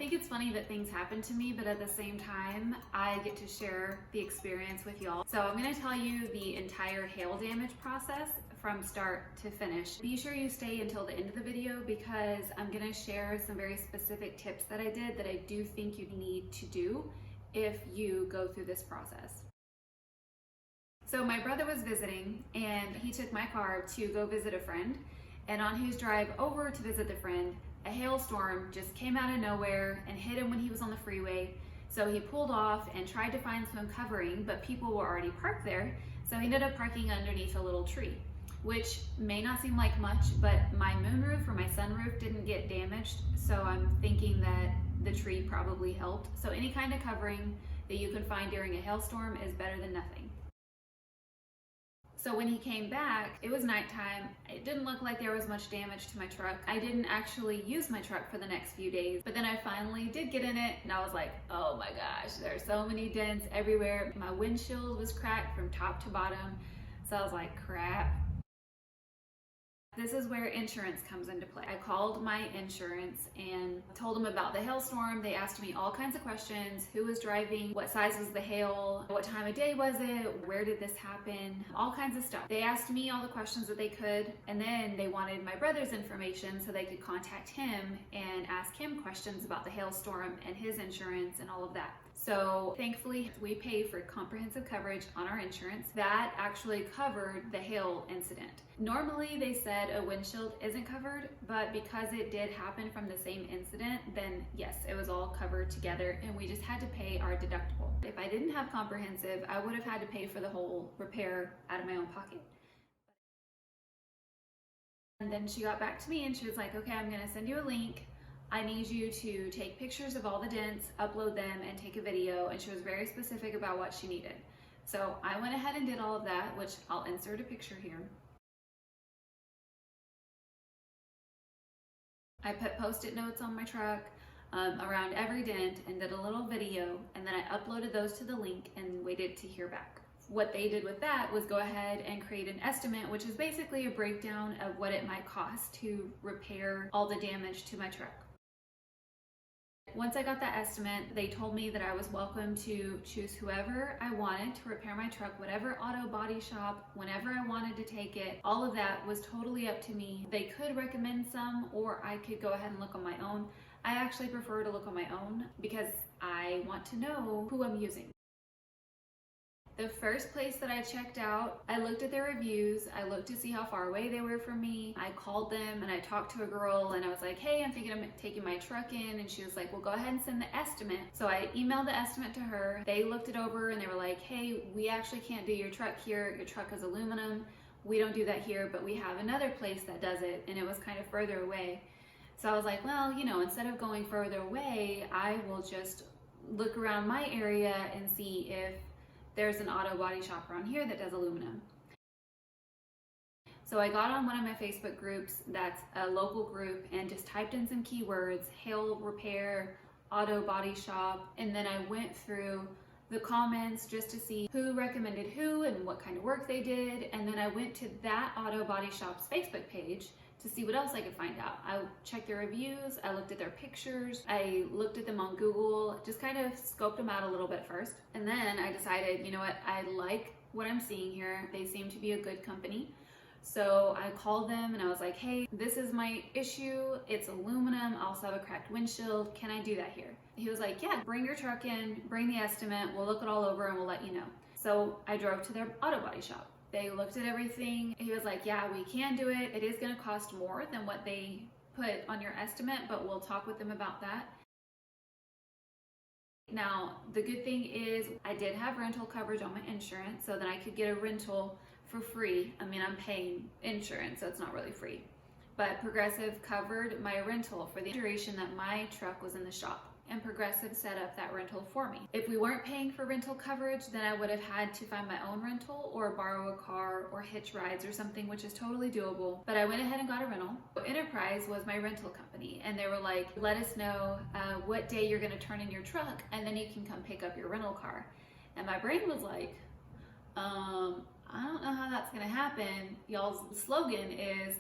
think it's funny that things happen to me, but at the same time, I get to share the experience with y'all. So I'm gonna tell you the entire hail damage process from start to finish. Be sure you stay until the end of the video because I'm gonna share some very specific tips that I did that I do think you need to do if you go through this process. So my brother was visiting and he took my car to go visit a friend, and on his drive over to visit the friend, a hailstorm just came out of nowhere and hit him when he was on the freeway. So he pulled off and tried to find some covering, but people were already parked there. So he ended up parking underneath a little tree, which may not seem like much, but my moonroof or my sunroof didn't get damaged. So I'm thinking that the tree probably helped. So any kind of covering that you can find during a hailstorm is better than nothing. So when he came back, it was nighttime. It didn't look like there was much damage to my truck. I didn't actually use my truck for the next few days, but then I finally did get in it and I was like, oh my gosh, there's so many dents everywhere. My windshield was cracked from top to bottom. So I was like, crap. This is where insurance comes into play. I called my insurance and told them about the hailstorm. They asked me all kinds of questions. Who was driving? What size was the hail? What time of day was it? Where did this happen? All kinds of stuff. They asked me all the questions that they could, and then they wanted my brother's information so they could contact him and ask him questions about the hailstorm and his insurance and all of that. So thankfully, we pay for comprehensive coverage on our insurance. That actually covered the hail incident. Normally, they said a windshield isn't covered, but because it did happen from the same incident, then yes, it was all covered together and we just had to pay our deductible. If I didn't have comprehensive, I would have had to pay for the whole repair out of my own pocket. And then she got back to me and she was like, okay, I'm gonna send you a link. I need you to take pictures of all the dents, upload them, and take a video. And she was very specific about what she needed. So I went ahead and did all of that, which I'll insert a picture here. I put post-it notes on my truck around every dent and did a little video, and then I uploaded those to the link and waited to hear back. What they did with that was go ahead and create an estimate, which is basically a breakdown of what it might cost to repair all the damage to my truck. Once I got that estimate, they told me that I was welcome to choose whoever I wanted to repair my truck, whatever auto body shop, whenever I wanted to take it. All of that was totally up to me. They could recommend some, or I could go ahead and look on my own. I actually prefer to look on my own because I want to know who I'm using. The first place that I checked out, I looked at their reviews. I looked to see how far away they were from me. I called them and I talked to a girl and I was like, hey, I'm thinking of taking my truck in. And she was like, well, go ahead and send the estimate. So I emailed the estimate to her. They looked it over and they were like, hey, we actually can't do your truck here. Your truck is aluminum. We don't do that here, but we have another place that does it. And it was kind of further away. So I was like, well, you know, instead of going further away, I will just look around my area and see if there's an auto body shop around here that does aluminum. So I got on one of my Facebook groups that's a local group and just typed in some keywords, hail repair, auto body shop, and then I went through the comments just to see who recommended who and what kind of work they did, and then I went to that auto body shop's Facebook page to see what else I could find out. I checked their reviews, I looked at their pictures, I looked at them on Google, just kind of scoped them out a little bit first. And then I decided, you know what, I like what I'm seeing here. They seem to be a good company. So I called them and I was like, hey, this is my issue. It's aluminum. I also have a cracked windshield. Can I do that here? He was like, yeah, bring your truck in, bring the estimate. We'll look it all over and we'll let you know. So I drove to their auto body shop. They looked at everything. He was like, yeah, we can do it. It is going to cost more than what they put on your estimate, but we'll talk with them about that. Now, the good thing is I did have rental coverage on my insurance so that I could get a rental for free. I mean, I'm paying insurance, so it's not really free. But Progressive covered my rental for the duration that my truck was in the shop. And Progressive set up that rental for me. If we weren't paying for rental coverage, then I would have had to find my own rental or borrow a car or hitch rides or something, which is totally doable. But I went ahead and got a rental. Enterprise was my rental company, and they were like, let us know what day you're gonna turn in your truck, and then you can come pick up your rental car. And my brain was like, I don't know how that's gonna happen. Y'all's slogan is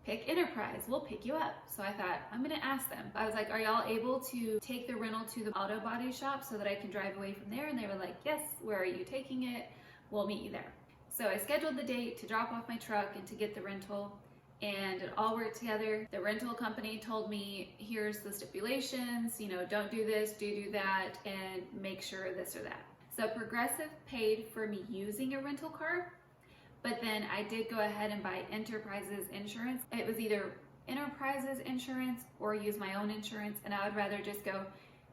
pick Enterprise, we'll pick you up. So I thought, I'm gonna ask them. I was like, are y'all able to take the rental to the auto body shop so that I can drive away from there? And they were like, yes, where are you taking it? We'll meet you there. So I scheduled the date to drop off my truck and to get the rental, and it all worked together. The rental company told me, here's the stipulations, don't do this, do that, and make sure this or that. So Progressive paid for me using a rental car, but then I did go ahead and buy Enterprise's insurance. It was either Enterprise's insurance or use my own insurance, and I would rather just go,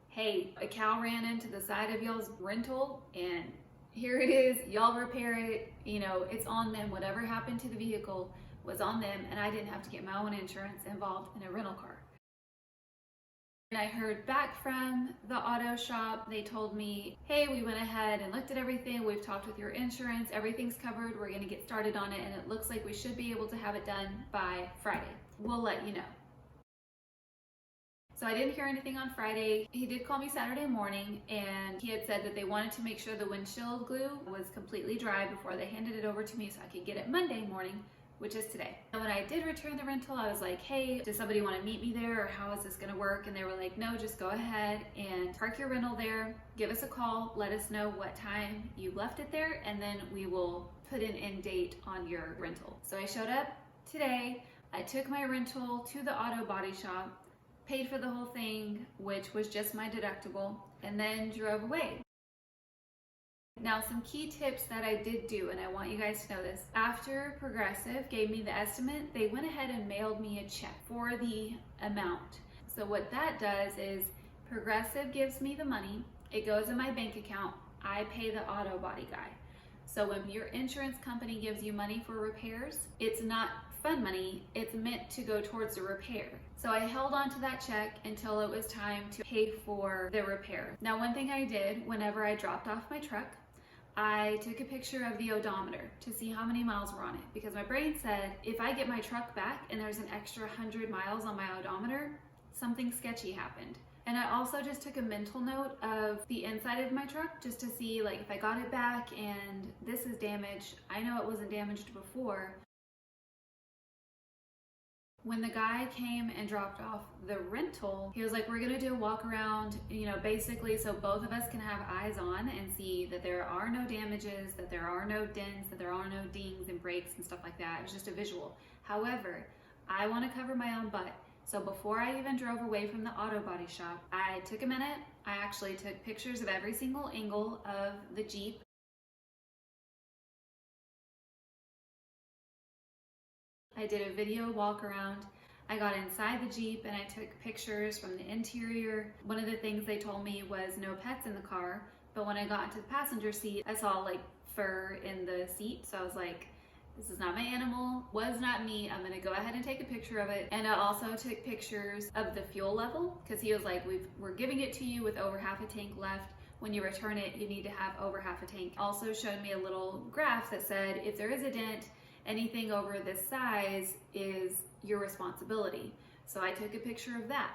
hey, a cow ran into the side of y'all's rental and here it is, y'all repair it, it's on them. Whatever happened to the vehicle was on them, and I didn't have to get my own insurance involved in a rental car. And I heard back from the auto shop. They told me, hey, we went ahead and looked at everything. We've talked with your insurance. Everything's covered. We're going to get started on it, and it looks like we should be able to have it done by Friday. We'll let you know. So I didn't hear anything on Friday. He did call me Saturday morning, and he had said that they wanted to make sure the windshield glue was completely dry before they handed it over to me so I could get it Monday morning, which is today. And when I did return the rental, I was like, hey, does somebody want to meet me there, or how is this going to work? And they were like, no, just go ahead and park your rental there. Give us a call. Let us know what time you left it there, and then we will put an end date on your rental. So I showed up today. I took my rental to the auto body shop, paid for the whole thing, which was just my deductible, and then drove away. Now, some key tips that I did do, and I want you guys to know this. After Progressive gave me the estimate, they went ahead and mailed me a check for the amount. So what that does is Progressive gives me the money, it goes in my bank account, I pay the auto body guy. So when your insurance company gives you money for repairs, it's not fun money, it's meant to go towards the repair. So I held on to that check until it was time to pay for the repair. Now, one thing I did whenever I dropped off my truck, I took a picture of the odometer to see how many miles were on it, because my brain said, if I get my truck back and there's an extra 100 miles on my odometer, something sketchy happened. And I also just took a mental note of the inside of my truck just to see, like, if I got it back and this is damaged, I know it wasn't damaged before. When the guy came and dropped off the rental, he was like, we're gonna do a walk around, basically so both of us can have eyes on and see that there are no damages, that there are no dents, that there are no dings and breaks and stuff like that. It was just a visual. However, I wanna cover my own butt. So before I even drove away from the auto body shop, I took a minute. I actually took pictures of every single angle of the Jeep. I did a video walk around. I got inside the Jeep and I took pictures from the interior. One of the things they told me was no pets in the car, but when I got into the passenger seat, I saw like fur in the seat. So I was like, this is not my animal, was not me. I'm gonna go ahead and take a picture of it. And I also took pictures of the fuel level, because he was like, we're giving it to you with over half a tank left. When you return it, you need to have over half a tank. Also showed me a little graph that said, if there is a dent, anything over this size is your responsibility. So I took a picture of that.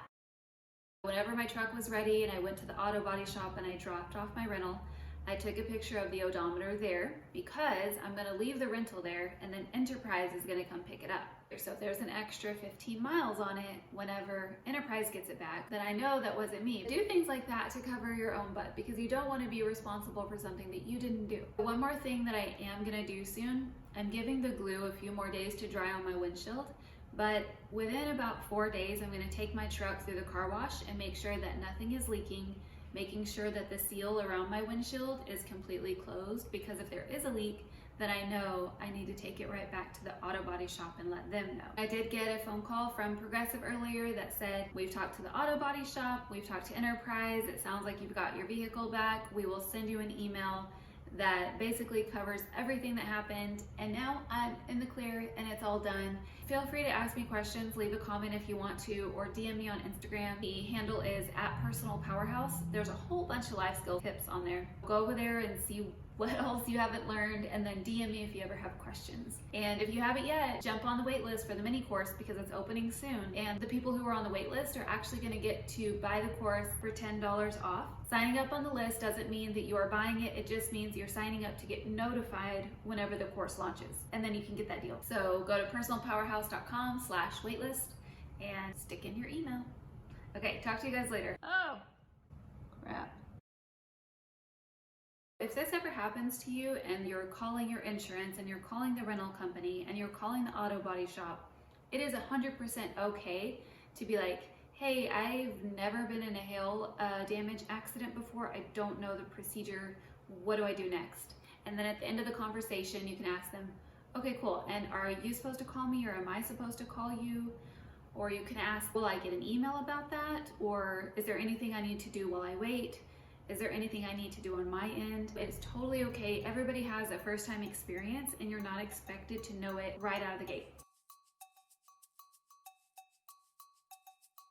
Whenever my truck was ready and I went to the auto body shop and I dropped off my rental, I took a picture of the odometer there because I'm gonna leave the rental there and then Enterprise is gonna come pick it up. So if there's an extra 15 miles on it whenever Enterprise gets it back, then I know that wasn't me. Do things like that to cover your own butt, because you don't wanna be responsible for something that you didn't do. One more thing that I am gonna do soon, I'm giving the glue a few more days to dry on my windshield, but within about 4 days, I'm gonna take my truck through the car wash and make sure that nothing is leaking, making sure that the seal around my windshield is completely closed, because if there is a leak, then I know I need to take it right back to the auto body shop and let them know. I did get a phone call from Progressive earlier that said, we've talked to the auto body shop, we've talked to Enterprise, it sounds like you've got your vehicle back, we will send you an email that basically covers everything that happened, and now I'm in the clear and it's all done. Feel free to ask me questions, leave a comment if you want to, or DM me on Instagram. The handle is @Personal Powerhouse. There's a whole bunch of life skill tips on there. Go over there and see what else you haven't learned, and then DM me if you ever have questions. And if you haven't yet, jump on the wait list for the mini course because it's opening soon. And the people who are on the wait list are actually going to get to buy the course for $10 off. Signing up on the list doesn't mean that you are buying it. It just means you're signing up to get notified whenever the course launches. And then you can get that deal. So go to personalpowerhouse.com/waitlist and stick in your email. Okay, talk to you guys later. Oh, crap. If this ever happens to you and you're calling your insurance and you're calling the rental company and you're calling the auto body shop, it is 100% okay to be like, hey, I've never been in a hail damage accident before. I don't know the procedure. What do I do next? And then at the end of the conversation, you can ask them, okay, cool. And are you supposed to call me or am I supposed to call you? Or you can ask, will I get an email about that? Or is there anything I need to do while I wait? Is there anything I need to do on my end? It's totally okay. Everybody has a first time experience and you're not expected to know it right out of the gate.